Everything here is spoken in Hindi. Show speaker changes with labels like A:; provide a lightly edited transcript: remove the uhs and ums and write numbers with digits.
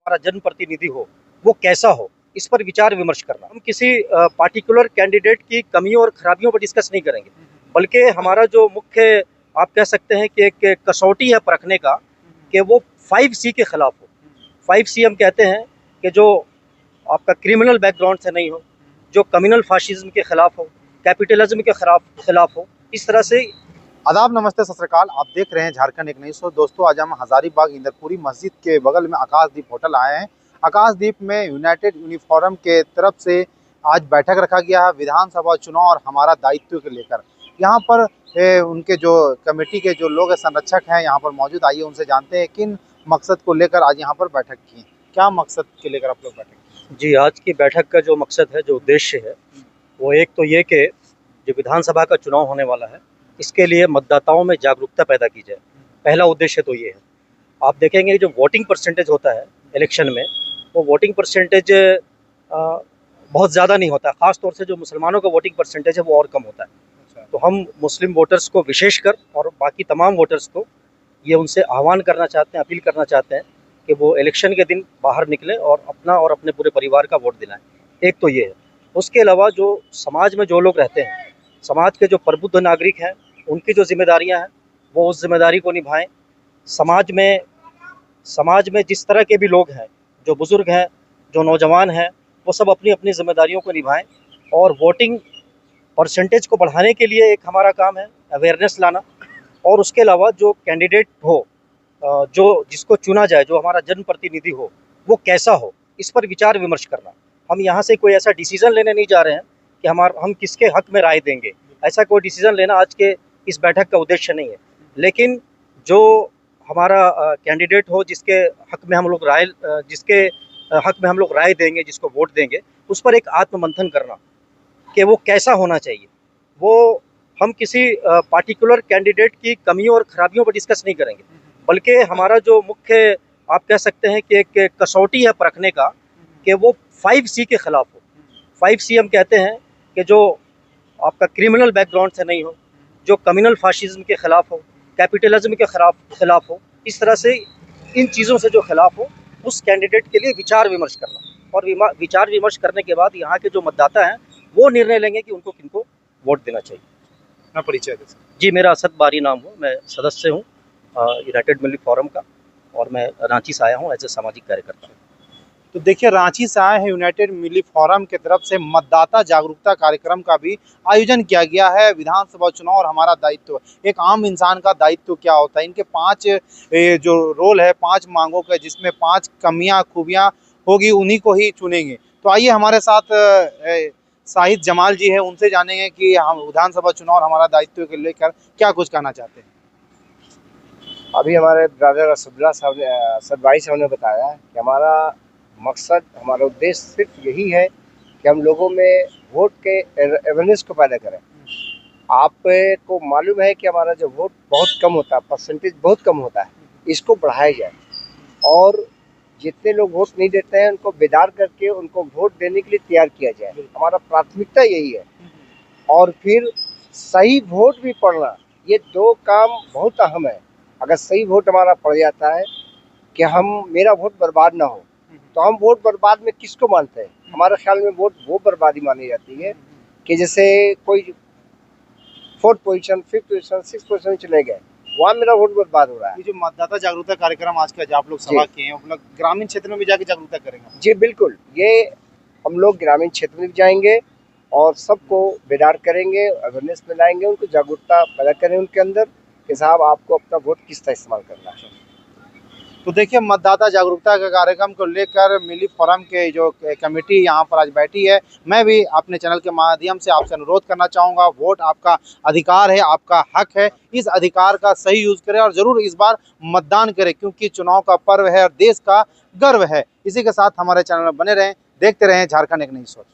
A: हमारा जनप्रतिनिधि हो वो कैसा हो, इस पर विचार विमर्श करना। हम किसी पार्टिकुलर कैंडिडेट की कमियों और खराबियों पर डिस्कस नहीं करेंगे, बल्कि हमारा जो मुख्य आप कह सकते हैं कि एक कसौटी है परखने का कि वो 5C के खिलाफ हो। 5C हम कहते हैं कि जो आपका क्रिमिनल बैकग्राउंड से नहीं हो, जो कम्युनल फाशिज्म के खिलाफ हो, कैपिटलिज्म के खिलाफ हो, इस तरह से।
B: आदाब, नमस्ते, सत श्री अकाल। आप देख रहे हैं झारखंड एक नई सोच। दोस्तों, आज हम हजारीबाग इंदरपुरी मस्जिद के बगल में आकाशदीप होटल आए हैं। आकाशदीप में यूनाइटेड यूनिफॉर्म के तरफ से आज बैठक रखा गया है विधानसभा चुनाव और हमारा दायित्व को लेकर। यहाँ पर उनके जो कमेटी के जो लोग संरक्षक हैं यहाँ पर मौजूद। आइए उनसे जानते हैं किन मकसद को लेकर आज यहाँ पर बैठक की। क्या मकसद के लेकर आप लोग बैठक की?
A: जी, आज की बैठक का जो मकसद है, जो उद्देश्य है, वो एक तो ये कि जो विधानसभा का चुनाव होने वाला है, इसके लिए मतदाताओं में जागरूकता पैदा की जाए। पहला उद्देश्य तो ये है। आप देखेंगे जो वोटिंग परसेंटेज होता है इलेक्शन में, वो वोटिंग परसेंटेज बहुत ज़्यादा नहीं होता। ख़ास तौर से जो मुसलमानों का वोटिंग परसेंटेज है वो और कम होता है। तो हम मुस्लिम वोटर्स को विशेषकर और बाकी तमाम वोटर्स को ये उनसे आह्वान करना चाहते हैं, अपील करना चाहते हैं कि वो इलेक्शन के दिन बाहर निकलें और अपना और अपने पूरे परिवार का वोट दिलाएं। एक तो ये है। उसके अलावा जो समाज में जो लोग रहते हैं, समाज के जो प्रबुद्ध नागरिक हैं, उनकी जो जिम्मेदारियां हैं वो उस जिम्मेदारी को निभाएं। समाज में जिस तरह के भी लोग हैं, जो बुज़ुर्ग हैं, जो नौजवान हैं, वो सब अपनी अपनी जिम्मेदारियों को निभाएं। और वोटिंग परसेंटेज को बढ़ाने के लिए एक हमारा काम है अवेयरनेस लाना। और उसके अलावा जो कैंडिडेट हो, जो जिसको चुना जाए, जो हमारा जनप्रतिनिधि हो, वो कैसा हो, इस पर विचार विमर्श करना। हम यहाँ से कोई ऐसा डिसीज़न लेने नहीं जा रहे हैं कि हम किसके हक में राय देंगे। ऐसा कोई डिसीज़न लेना आज के इस बैठक का उद्देश्य नहीं है। लेकिन जो हमारा कैंडिडेट हो, जिसके हक में हम लोग राय देंगे, जिसको वोट देंगे, उस पर एक आत्ममंथन करना कि वो कैसा होना चाहिए। वो हम किसी पार्टिकुलर कैंडिडेट की कमियों और खराबियों पर डिस्कस नहीं करेंगे, बल्कि हमारा जो मुख्य आप कह सकते हैं कि एक कसौटी है परखने का कि वो 5C के खिलाफ हो। 5C हम कहते हैं कि जो आपका क्रिमिनल बैकग्राउंड से नहीं हो, जो कम्युनल फाशिज्म के खिलाफ हो, कैपिटलिज्म के खिलाफ हो, इस तरह से इन चीज़ों से जो खिलाफ हो, उस कैंडिडेट के लिए विचार विमर्श करना। और विचार विमर्श करने के बाद यहाँ के जो मतदाता हैं वो निर्णय लेंगे कि उनको किनको वोट देना चाहिए।
B: अपना परिचय दें।
A: जी, मेरा असद बारी नाम हो, मैं सदस्य हूँ यूनाइटेड मिलिक फोरम का, और मैं रांची से आया हूँ एज ए सामाजिक कार्यकर्ता।
B: तो देखिए, रांची से आए हैं यूनाइटेड मिलिक फोरम की तरफ से मतदाता जागरूकता कार्यक्रम का भी आयोजन किया गया है। विधानसभा चुनाव और हमारा दायित्व, एक आम इंसान का दायित्व क्या होता है। इनके 5 जो रोल है, 5 मांगों का, जिसमें 5 कमियां खूबियां होगी, उन्हीं को ही चुनेंगे। तो आइए हमारे साथ शाहिद जमाल जी है, उनसे जानेंगे कि हम विधानसभा चुनाव और हमारा दायित्व को लेकर क्या कुछ कहना चाहते हैं।
C: अभी हमारे ब्रदर असद भाई साहब ने बताया कि हमारा मकसद, हमारा उद्देश्य सिर्फ यही है कि हम लोगों में वोट के अवेयरनेस को पैदा करें। आपको मालूम है कि हमारा जो वोट बहुत कम होता है, परसेंटेज बहुत कम होता है, इसको बढ़ाया जाए और जितने लोग वोट नहीं देते हैं उनको बेदार करके उनको वोट देने के लिए तैयार किया जाए। हमारा प्राथमिकता यही है। और फिर सही वोट भी पड़ना, ये 2 काम बहुत अहम है। अगर सही वोट हमारा पड़ जाता है कि मेरा वोट बर्बाद ना हो, तो हम वोट बर्बाद में किसको मानते हैं? हमारे ख्याल में वोट वो बर्बादी मानी जाती है कि जैसे कोई 4th position, 5th position, 6th position चले गए, वहाँ मेरा वोट बर्बाद हो रहा है।
B: ये जो मतदाता जागरूकता कार्यक्रम आज का आप लोग सभा किए हैं, मतलब ग्रामीण क्षेत्र में भी जाके जागरूकता करेंगे?
C: जी बिल्कुल, ये हम लोग ग्रामीण क्षेत्र में भी जाएंगे और सबको बेदार करेंगे, अवेयरनेस में लाएंगे, उनको जागरूकता पैदा करें उनके अंदर कि साहब आपको अपना वोट किस तरह इस्तेमाल करना है।
B: तो देखिए, मतदाता जागरूकता के कार्यक्रम को लेकर मिली फोरम के जो कमेटी यहाँ पर आज बैठी है, मैं भी अपने चैनल के माध्यम से आपसे अनुरोध करना चाहूँगा, वोट आपका अधिकार है, आपका हक है। इस अधिकार का सही यूज़ करें और ज़रूर इस बार मतदान करें, क्योंकि चुनाव का पर्व है और देश का गर्व है। इसी के साथ हमारे चैनल में बने रहें, देखते रहें झारखंड एक नई सोच।